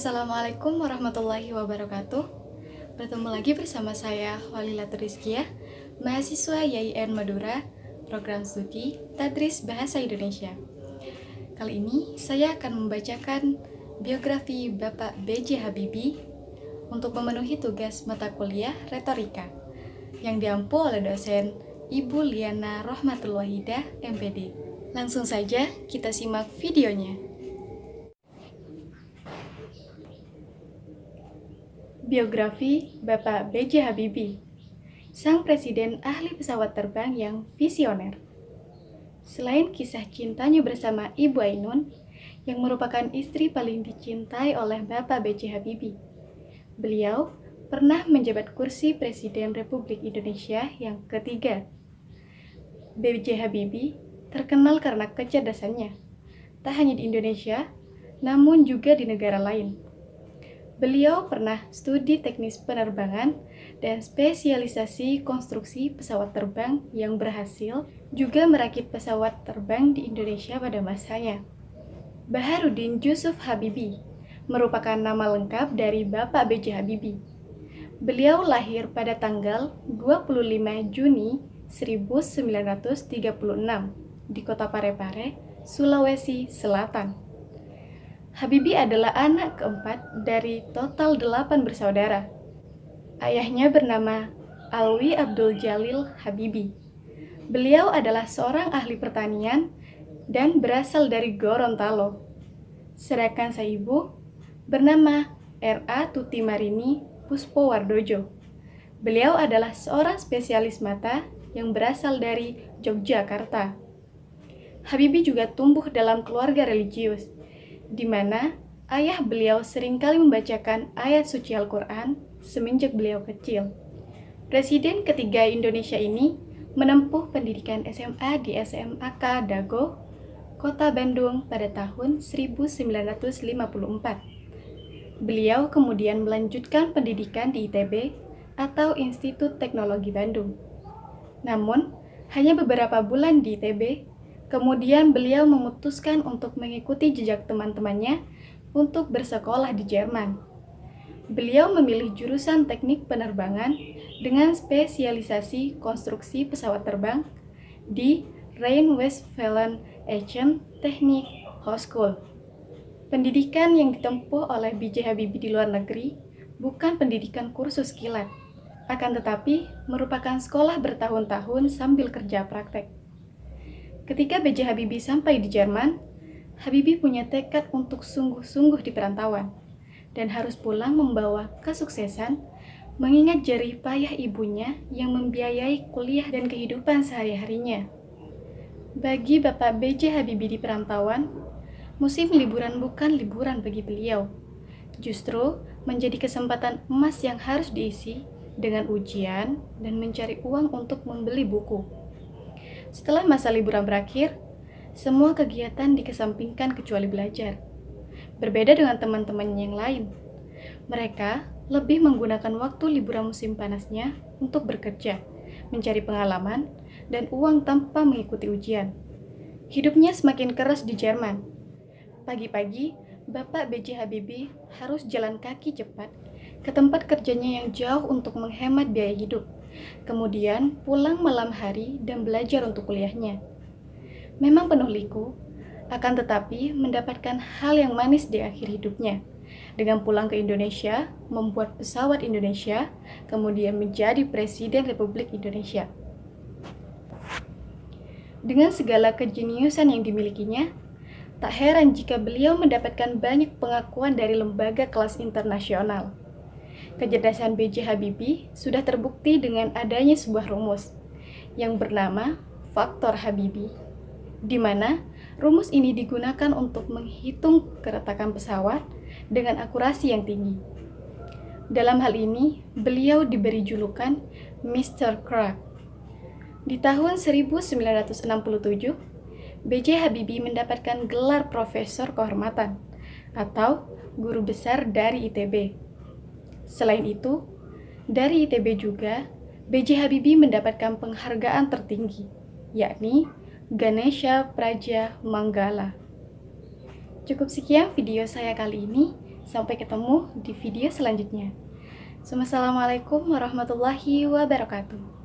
Assalamualaikum warahmatullahi wabarakatuh. Bertemu lagi bersama saya Walilatul Rizkiyah, mahasiswa YIN Madura, program studi Tadris Bahasa Indonesia. Kali ini saya akan membacakan biografi Bapak B.J. Habibie untuk memenuhi tugas mata kuliah retorika yang diampu oleh dosen Ibu Liana Rohmatul Wahidah, MPD. Langsung saja kita simak videonya. Biografi Bapak B.J. Habibie, sang presiden ahli pesawat terbang yang visioner. Selain kisah cintanya bersama Ibu Ainun, yang merupakan istri paling dicintai oleh Bapak B.J. Habibie, beliau pernah menjabat kursi Presiden Republik Indonesia yang ketiga. B.J. Habibie terkenal karena kecerdasannya, tak hanya di Indonesia, namun juga di negara lain. Beliau pernah studi teknis penerbangan dan spesialisasi konstruksi pesawat terbang yang berhasil juga merakit pesawat terbang di Indonesia pada masanya. Baharudin Jusuf Habibie merupakan nama lengkap dari Bapak B.J. Habibie. Beliau lahir pada tanggal 25 Juni 1936 di Kota Parepare, Sulawesi Selatan. Habibie adalah anak keempat dari total 8 bersaudara. Ayahnya bernama Alwi Abdul Jalil Habibie. Beliau adalah seorang ahli pertanian dan berasal dari Gorontalo. Sedangkan sang ibu bernama R.A. Tuti Marini Puspowardojo. Beliau adalah seorang spesialis mata yang berasal dari Yogyakarta. Habibie juga tumbuh dalam keluarga religius, di mana ayah beliau seringkali membacakan ayat suci Al-Quran semenjak beliau kecil. Presiden ketiga Indonesia ini menempuh pendidikan SMA di SMAK Dago, Kota Bandung pada tahun 1954. Beliau kemudian melanjutkan pendidikan di ITB atau Institut Teknologi Bandung. Namun, hanya beberapa bulan di ITB, kemudian beliau memutuskan untuk mengikuti jejak teman-temannya untuk bersekolah di Jerman. Beliau memilih jurusan teknik penerbangan dengan spesialisasi konstruksi pesawat terbang di Rhein-Westphalen-Aachen Technik Hochschule. Pendidikan yang ditempuh oleh B.J. Habibie di luar negeri bukan pendidikan kursus kilat, akan tetapi merupakan sekolah bertahun-tahun sambil kerja praktek. Ketika B.J. Habibie sampai di Jerman, Habibie punya tekad untuk sungguh-sungguh di perantauan dan harus pulang membawa kesuksesan mengingat jerih payah ibunya yang membiayai kuliah dan kehidupan sehari-harinya. Bagi Bapak B.J. Habibie di perantauan, musim liburan bukan liburan bagi beliau, justru menjadi kesempatan emas yang harus diisi dengan ujian dan mencari uang untuk membeli buku. Setelah masa liburan berakhir, semua kegiatan dikesampingkan kecuali belajar. Berbeda dengan teman-teman yang lain, mereka lebih menggunakan waktu liburan musim panasnya untuk bekerja, mencari pengalaman, dan uang tanpa mengikuti ujian. Hidupnya semakin keras di Jerman. Pagi-pagi, Bapak B.J. Habibie harus jalan kaki cepat ke tempat kerjanya yang jauh untuk menghemat biaya hidup. Kemudian pulang malam hari dan belajar untuk kuliahnya. Memang penuh liku, akan tetapi mendapatkan hal yang manis di akhir hidupnya. Dengan pulang ke Indonesia, membuat pesawat Indonesia, kemudian menjadi Presiden Republik Indonesia. Dengan segala kejeniusan yang dimilikinya, tak heran jika beliau mendapatkan banyak pengakuan dari lembaga kelas internasional. Kecerdasan B.J. Habibie sudah terbukti dengan adanya sebuah rumus yang bernama faktor Habibie, di mana rumus ini digunakan untuk menghitung keretakan pesawat dengan akurasi yang tinggi. Dalam hal ini, beliau diberi julukan Mr. Crack. Di tahun 1967, B.J. Habibie mendapatkan gelar Profesor Kehormatan atau Guru Besar dari ITB. Selain itu, dari ITB juga, B.J. Habibie mendapatkan penghargaan tertinggi, yakni Ganesha Praja Manggala. Cukup sekian video saya kali ini. Sampai ketemu di video selanjutnya. Wassalamualaikum warahmatullahi wabarakatuh.